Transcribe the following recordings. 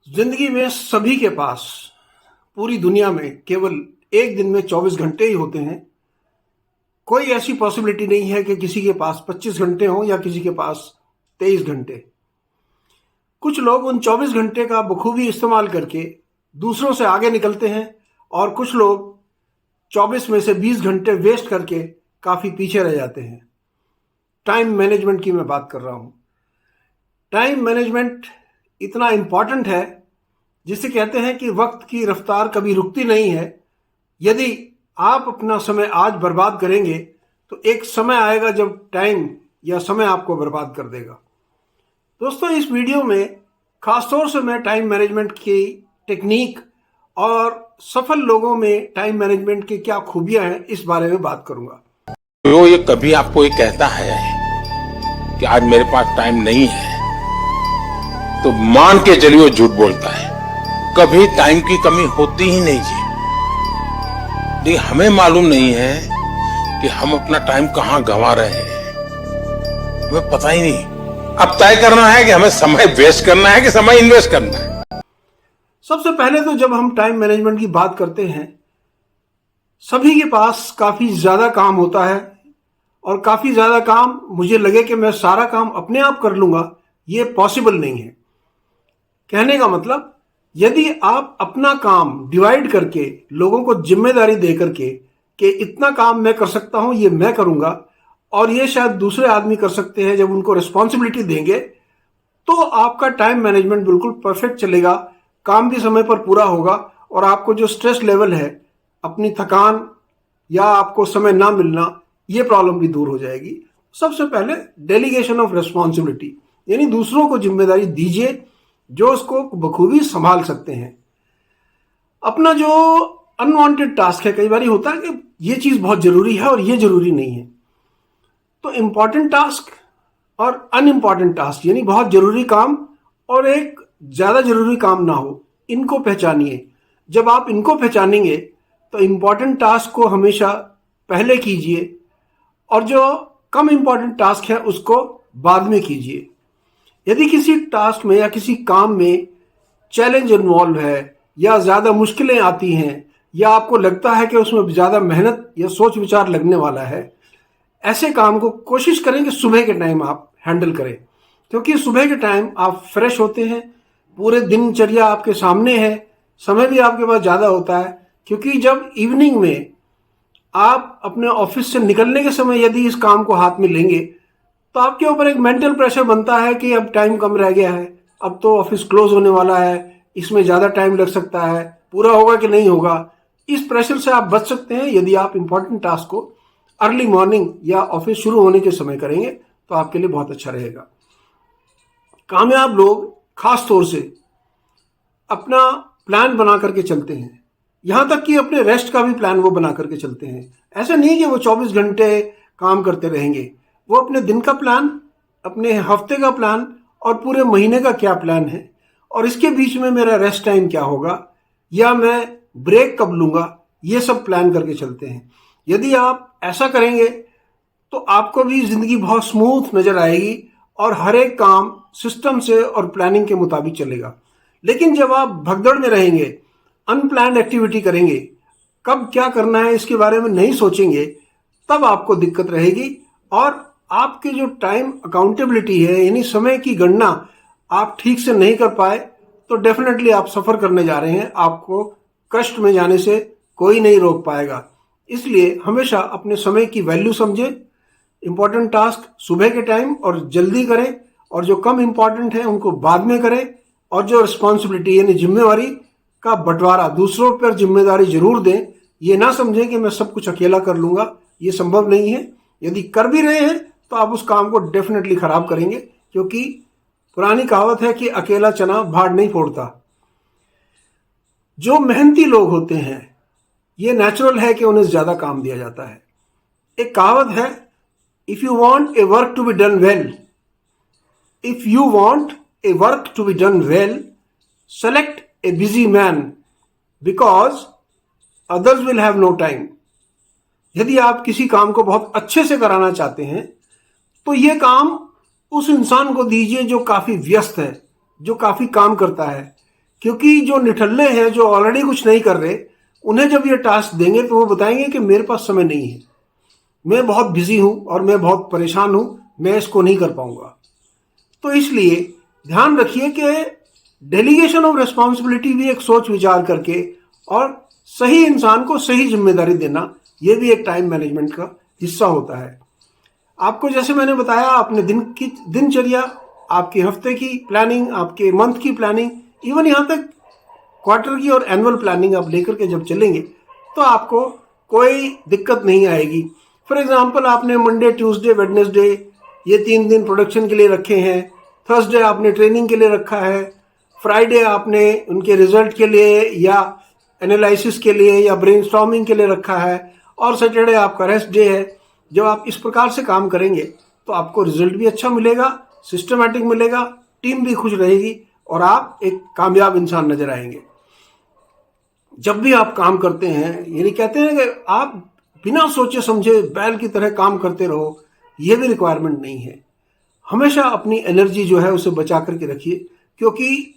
जिंदगी में सभी के पास पूरी दुनिया में केवल एक दिन में 24 घंटे ही होते हैं। कोई ऐसी पॉसिबिलिटी नहीं है कि किसी के पास 25 घंटे हों या किसी के पास 23 घंटे। कुछ लोग उन 24 घंटे का बखूबी इस्तेमाल करके दूसरों से आगे निकलते हैं और कुछ लोग 24 में से 20 घंटे वेस्ट करके काफ़ी पीछे रह जाते हैं। टाइम मैनेजमेंट की मैं बात कर रहा हूँ। टाइम मैनेजमेंट इतना इम्पॉर्टेंट है जिसे कहते हैं कि वक्त की रफ्तार कभी रुकती नहीं है। यदि आप अपना समय आज बर्बाद करेंगे तो एक समय आएगा जब टाइम या समय आपको बर्बाद कर देगा। दोस्तों, इस वीडियो में खासतौर से मैं टाइम मैनेजमेंट की टेक्निक और सफल लोगों में टाइम मैनेजमेंट की क्या खूबियां हैं इस बारे में बात करूंगा। तो ये कभी आपको ये कहता है कि आज मेरे पास टाइम नहीं है तो मान के चलिए वो झूठ बोलता है। कभी टाइम की कमी होती ही नहीं जी। लेकिन हमें मालूम नहीं है कि हम अपना टाइम कहां गंवा रहे हैं, हमें पता ही नहीं। अब तय करना है कि हमें समय वेस्ट करना है कि समय इन्वेस्ट करना है। सबसे पहले तो जब हम टाइम मैनेजमेंट की बात करते हैं, सभी के पास काफी ज्यादा काम होता है और काफी ज्यादा काम मुझे लगे कि मैं सारा काम अपने आप कर लूंगा, ये पॉसिबल नहीं है। कहने का मतलब, यदि आप अपना काम डिवाइड करके लोगों को जिम्मेदारी दे करके कि इतना काम मैं कर सकता हूं, ये मैं करूंगा और ये शायद दूसरे आदमी कर सकते हैं, जब उनको रिस्पॉन्सिबिलिटी देंगे तो आपका टाइम मैनेजमेंट बिल्कुल परफेक्ट चलेगा। काम भी समय पर पूरा होगा और आपको जो स्ट्रेस लेवल है, अपनी थकान या आपको समय ना मिलना, ये प्रॉब्लम भी दूर हो जाएगी। सबसे पहले डेलीगेशन ऑफ रिस्पॉन्सिबिलिटी, यानी दूसरों को जिम्मेदारी दीजिए जो उसको बखूबी संभाल सकते हैं। अपना जो अनवांटेड टास्क है, कई बार होता है कि ये चीज बहुत जरूरी है और ये जरूरी नहीं है, तो इंपॉर्टेंट टास्क और अनइम्पॉर्टेंट टास्क, यानी बहुत जरूरी काम और एक ज्यादा जरूरी काम ना हो, इनको पहचानिए। जब आप इनको पहचानेंगे तो इंपॉर्टेंट टास्क को हमेशा पहले कीजिए और जो कम इंपॉर्टेंट टास्क है उसको बाद में कीजिए। यदि किसी टास्क में या किसी काम में चैलेंज इन्वॉल्व है या ज्यादा मुश्किलें आती हैं या आपको लगता है कि उसमें ज्यादा मेहनत या सोच विचार लगने वाला है, ऐसे काम को कोशिश करें कि सुबह के टाइम आप हैंडल करें, क्योंकि सुबह के टाइम आप फ्रेश होते हैं, पूरे दिनचर्या आपके सामने है, समय भी आपके पास ज्यादा होता है। क्योंकि जब इवनिंग में आप अपने ऑफिस से निकलने के समय यदि इस काम को हाथ में लेंगे तो आपके ऊपर एक मेंटल प्रेशर बनता है कि अब टाइम कम रह गया है, अब तो ऑफिस क्लोज होने वाला है, इसमें ज्यादा टाइम लग सकता है, पूरा होगा कि नहीं होगा। इस प्रेशर से आप बच सकते हैं यदि आप इंपॉर्टेंट टास्क को अर्ली मॉर्निंग या ऑफिस शुरू होने के समय करेंगे तो आपके लिए बहुत अच्छा रहेगा। कामयाब लोग खास तौर से अपना प्लान बना करके चलते हैं, यहां तक कि अपने रेस्ट का भी प्लान वो बना करके चलते हैं। ऐसा नहीं कि वो 24 घंटे काम करते रहेंगे, वो अपने दिन का प्लान, अपने हफ्ते का प्लान और पूरे महीने का क्या प्लान है और इसके बीच में मेरा रेस्ट टाइम क्या होगा या मैं ब्रेक कब लूंगा, ये सब प्लान करके चलते हैं। यदि आप ऐसा करेंगे तो आपको भी जिंदगी बहुत स्मूथ नजर आएगी और हर एक काम सिस्टम से और प्लानिंग के मुताबिक चलेगा। लेकिन जब आप भगदड़ में रहेंगे, अनप्लान्ड एक्टिविटी करेंगे, कब क्या करना है इसके बारे में नहीं सोचेंगे, तब आपको दिक्कत रहेगी और आपके जो टाइम अकाउंटेबिलिटी है, यानी समय की गणना आप ठीक से नहीं कर पाए तो डेफिनेटली आप सफर करने जा रहे हैं। आपको कष्ट में जाने से कोई नहीं रोक पाएगा। इसलिए हमेशा अपने समय की वैल्यू समझें, इंपॉर्टेंट टास्क सुबह के टाइम और जल्दी करें और जो कम इंपॉर्टेंट है उनको बाद में करें और जो रिस्पॉन्सिबिलिटी यानी जिम्मेवारी का बंटवारा, दूसरों पर जिम्मेदारी जरूर दें। ये ना समझें कि मैं सब कुछ अकेला कर लूंगा, ये संभव नहीं है। यदि कर भी रहे हैं तो आप उस काम को डेफिनेटली खराब करेंगे, क्योंकि पुरानी कहावत है कि अकेला चना भाड़ नहीं फोड़ता। जो मेहनती लोग होते हैं, ये नेचुरल है कि उन्हें ज्यादा काम दिया जाता है। एक कहावत है, if you want a work to be done well, if you want a work to be done well, select a busy man because others will have no time. यदि आप किसी काम को बहुत अच्छे से कराना चाहते हैं तो यह काम उस इंसान को दीजिए जो काफी व्यस्त है, जो काफी काम करता है, क्योंकि जो निठल्ले हैं, जो ऑलरेडी कुछ नहीं कर रहे, उन्हें जब ये टास्क देंगे तो वो बताएंगे कि मेरे पास समय नहीं है, मैं बहुत बिजी हूं और मैं बहुत परेशान हूं, मैं इसको नहीं कर पाऊंगा। तो इसलिए ध्यान रखिए कि डेलीगेशन ऑफ रिस्पॉन्सिबिलिटी भी एक सोच विचार करके और सही इंसान को सही जिम्मेदारी देना, यह भी एक टाइम मैनेजमेंट का हिस्सा होता है। आपको जैसे मैंने बताया, अपने दिन की दिनचर्या, आपके हफ्ते की प्लानिंग, आपके मंथ की प्लानिंग, इवन यहाँ तक क्वार्टर की और एनुअल प्लानिंग आप लेकर के जब चलेंगे तो आपको कोई दिक्कत नहीं आएगी। फॉर एग्जाम्पल, आपने मंडे, ट्यूसडे, वेडनेसडे ये 3 दिन प्रोडक्शन के लिए रखे हैं, थर्सडे आपने ट्रेनिंग के लिए रखा है, फ्राइडे आपने उनके रिजल्ट के लिए या एनालिसिस के लिए या ब्रेनस्टॉर्मिंग के लिए रखा है, और सैटरडे आपका रेस्ट डे है। जब आप इस प्रकार से काम करेंगे तो आपको रिजल्ट भी अच्छा मिलेगा, सिस्टमैटिक मिलेगा, टीम भी खुश रहेगी और आप एक कामयाब इंसान नजर आएंगे। जब भी आप काम करते हैं, यानी कहते हैं कि आप बिना सोचे समझे बैल की तरह काम करते रहो, यह भी रिक्वायरमेंट नहीं है। हमेशा अपनी एनर्जी जो है उसे बचा करके रखिए, क्योंकि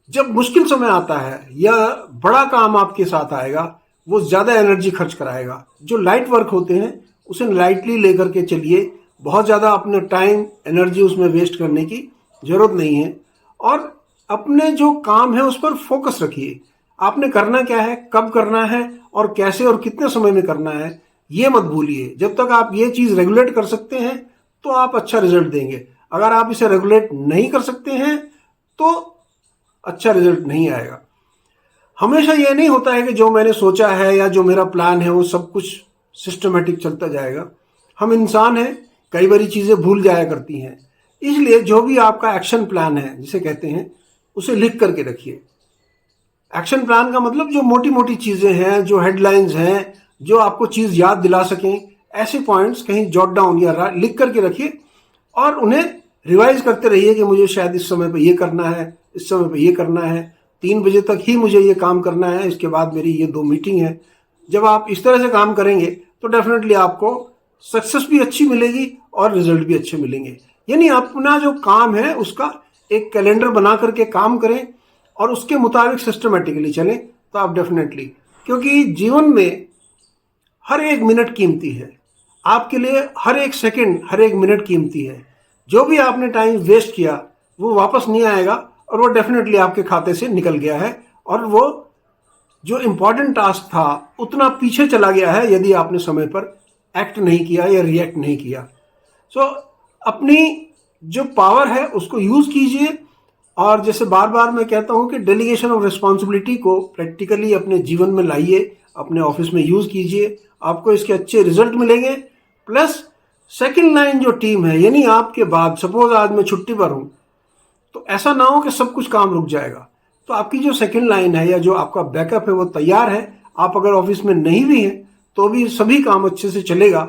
जब मुश्किल समय आता है या बड़ा काम आपके साथ आएगा, वो ज्यादा एनर्जी खर्च कराएगा। जो लाइट वर्क होते हैं उसे लाइटली लेकर के चलिए, बहुत ज्यादा अपना टाइम एनर्जी उसमें वेस्ट करने की जरूरत नहीं है। और अपने जो काम है उस पर फोकस रखिए। आपने करना क्या है, कब करना है और कैसे और कितने समय में करना है, ये मत भूलिए। जब तक आप ये चीज रेगुलेट कर सकते हैं तो आप अच्छा रिजल्ट देंगे। अगर आप इसे रेगुलेट नहीं कर सकते हैं तो अच्छा रिजल्ट नहीं आएगा। हमेशा ये नहीं होता है कि जो मैंने सोचा है या जो मेरा प्लान है वो सब कुछ सिस्टमेटिक चलता जाएगा। हम इंसान हैं, कई बारी चीजें भूल जाया करती हैं। इसलिए जो भी आपका एक्शन प्लान है, जिसे कहते हैं, उसे लिख करके रखिए। एक्शन प्लान का मतलब जो मोटी मोटी चीजें हैं, जो हेडलाइंस हैं, जो आपको चीज याद दिला सकें, ऐसे पॉइंट्स कहीं जॉट डाउन या लिख करके रखिए और उन्हें रिवाइज करते रहिए कि मुझे शायद इस समय पे ये करना है, इस समय पे ये करना है, 3 बजे तक ही मुझे ये काम करना है, इसके बाद मेरी ये 2 मीटिंग है। जब आप इस तरह से काम करेंगे तो डेफिनेटली आपको सक्सेस भी अच्छी मिलेगी और रिजल्ट भी अच्छे मिलेंगे। यानी अपना जो काम है उसका एक कैलेंडर बना करके काम करें और उसके मुताबिक सिस्टमेटिकली चलें तो आप डेफिनेटली, क्योंकि जीवन में हर एक मिनट कीमती है, आपके लिए हर एक सेकंड, हर एक मिनट कीमती है। जो भी आपने टाइम वेस्ट किया वो वापस नहीं आएगा और वो डेफिनेटली आपके खाते से निकल गया है और वो जो इंपॉर्टेंट टास्क था उतना पीछे चला गया है यदि आपने समय पर एक्ट नहीं किया या रिएक्ट नहीं किया। सो अपनी जो पावर है उसको यूज कीजिए। और जैसे बार बार मैं कहता हूं कि डेलीगेशन ऑफ रिस्पॉन्सिबिलिटी को प्रैक्टिकली अपने जीवन में लाइए, अपने ऑफिस में यूज कीजिए, आपको इसके अच्छे रिजल्ट मिलेंगे। प्लस सेकंड लाइन जो टीम है, यानी आपके बाद, सपोज आज मैं छुट्टी पर हूं तो ऐसा ना हो कि सब कुछ काम रुक जाएगा। तो आपकी जो सेकंड लाइन है या जो आपका बैकअप है वो तैयार है। आप अगर ऑफिस में नहीं भी हैं तो भी सभी काम अच्छे से चलेगा।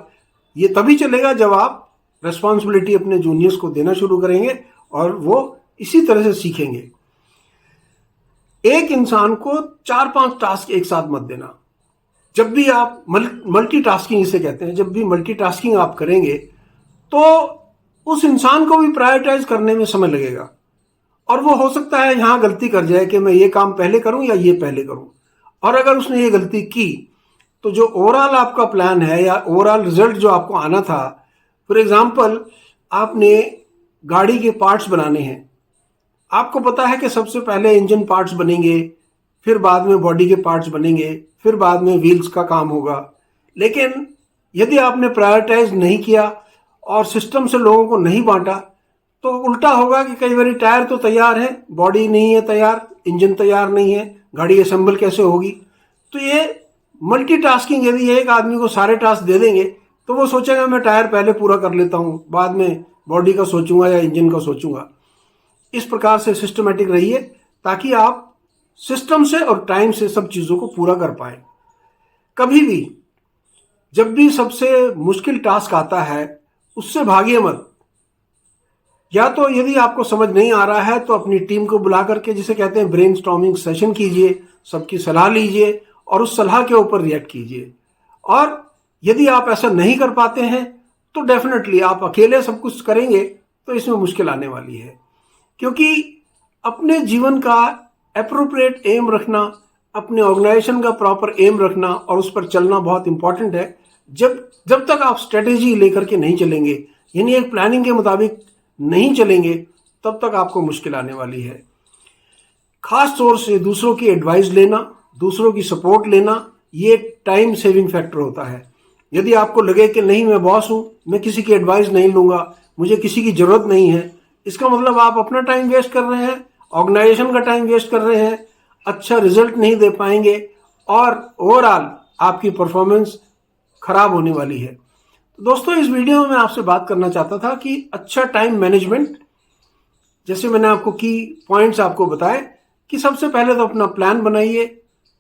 ये तभी चलेगा जब आप रिस्पॉन्सिबिलिटी अपने जूनियर्स को देना शुरू करेंगे और वो इसी तरह से सीखेंगे। एक इंसान को 4-5 टास्क एक साथ मत देना। जब भी आप मल्टीटास्किंग इसे कहते हैं, जब भी मल्टीटास्किंग आप करेंगे तो उस इंसान को भी प्रायोरिटाइज करने में समय लगेगा और वो हो सकता है यहां गलती कर जाए कि मैं ये काम पहले करूं या ये पहले करूं। और अगर उसने ये गलती की तो जो ओवरऑल आपका प्लान है या ओवरऑल रिजल्ट जो आपको आना था, फॉर एग्जाम्पल आपने गाड़ी के पार्ट्स बनाने हैं, आपको पता है कि सबसे पहले इंजन पार्ट्स बनेंगे, फिर बाद में बॉडी के पार्ट्स बनेंगे, फिर बाद में व्हील्स का काम होगा। लेकिन यदि आपने प्रायोरिटाइज नहीं किया और सिस्टम से लोगों को नहीं बांटा तो उल्टा होगा कि कई बार टायर तो तैयार है, बॉडी नहीं है तैयार, इंजन तैयार नहीं है, गाड़ी असेंबल कैसे होगी। तो ये मल्टीटास्किंग, यदि एक आदमी को सारे टास्क दे देंगे तो वो सोचेगा मैं टायर पहले पूरा कर लेता हूं, बाद में बॉडी का सोचूंगा या इंजन का सोचूंगा। इस प्रकार से सिस्टमेटिक रहिए ताकि आप सिस्टम से और टाइम से सब चीजों को पूरा कर पाए। कभी भी जब भी सबसे मुश्किल टास्क आता है उससे भागिए मत। या तो यदि आपको समझ नहीं आ रहा है तो अपनी टीम को बुला करके, जिसे कहते हैं ब्रेनस्टॉर्मिंग सेशन कीजिए, सबकी सलाह लीजिए और उस सलाह के ऊपर रिएक्ट कीजिए। और यदि आप ऐसा नहीं कर पाते हैं तो डेफिनेटली आप अकेले सब कुछ करेंगे तो इसमें मुश्किल आने वाली है। क्योंकि अपने जीवन का एप्रोप्रिएट एम रखना, अपने ऑर्गेनाइजेशन का प्रॉपर एम रखना और उस पर चलना बहुत इंपॉर्टेंट है। जब तक आप स्ट्रेटेजी लेकर के नहीं चलेंगे, यानी एक प्लानिंग के मुताबिक नहीं चलेंगे, तब तक आपको मुश्किल आने वाली है। खास तौर से दूसरों की एडवाइस लेना, दूसरों की सपोर्ट लेना, ये एक टाइम सेविंग फैक्टर होता है। यदि आपको लगे कि नहीं मैं बॉस हूं, मैं किसी की एडवाइस नहीं लूंगा, मुझे किसी की जरूरत नहीं है, इसका मतलब आप अपना टाइम वेस्ट कर रहे हैं, ऑर्गेनाइजेशन का टाइम वेस्ट कर रहे हैं, अच्छा रिजल्ट नहीं दे पाएंगे और ओवरऑल आपकी परफॉर्मेंस खराब होने वाली है। तो दोस्तों, इस वीडियो में मैं आपसे बात करना चाहता था कि अच्छा टाइम मैनेजमेंट, जैसे मैंने आपको की पॉइंट्स आपको बताए कि सबसे पहले तो अपना प्लान बनाइए,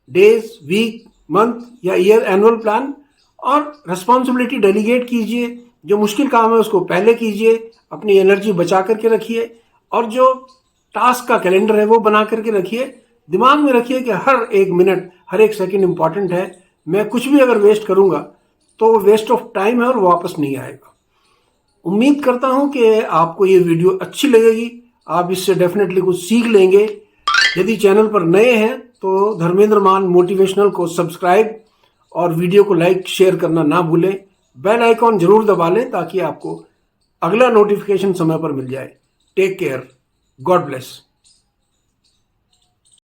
डेज, वीक, मंथ या ईयर एनुअल प्लान, और रिस्पॉन्सिबिलिटी डेलीगेट कीजिए। जो मुश्किल काम है उसको पहले कीजिए, अपनी एनर्जी बचा करके रखिए, और जो टास्क का कैलेंडर है वो बना करके रखिए। दिमाग में रखिए कि हर एक मिनट, हर एक सेकंड इंपॉर्टेंट है। मैं कुछ भी अगर वेस्ट करूंगा तो वेस्ट ऑफ टाइम है और वापस नहीं आएगा। उम्मीद करता हूं कि आपको ये वीडियो अच्छी लगेगी, आप इससे डेफिनेटली कुछ सीख लेंगे। यदि चैनल पर नए हैं तो धर्मेंद्र मान मोटिवेशनल को सब्सक्राइब और वीडियो को लाइक शेयर करना ना भूलें। बेल आइकॉन जरूर दबा लें ताकि आपको अगला नोटिफिकेशन समय पर मिल जाए। Take care, god bless.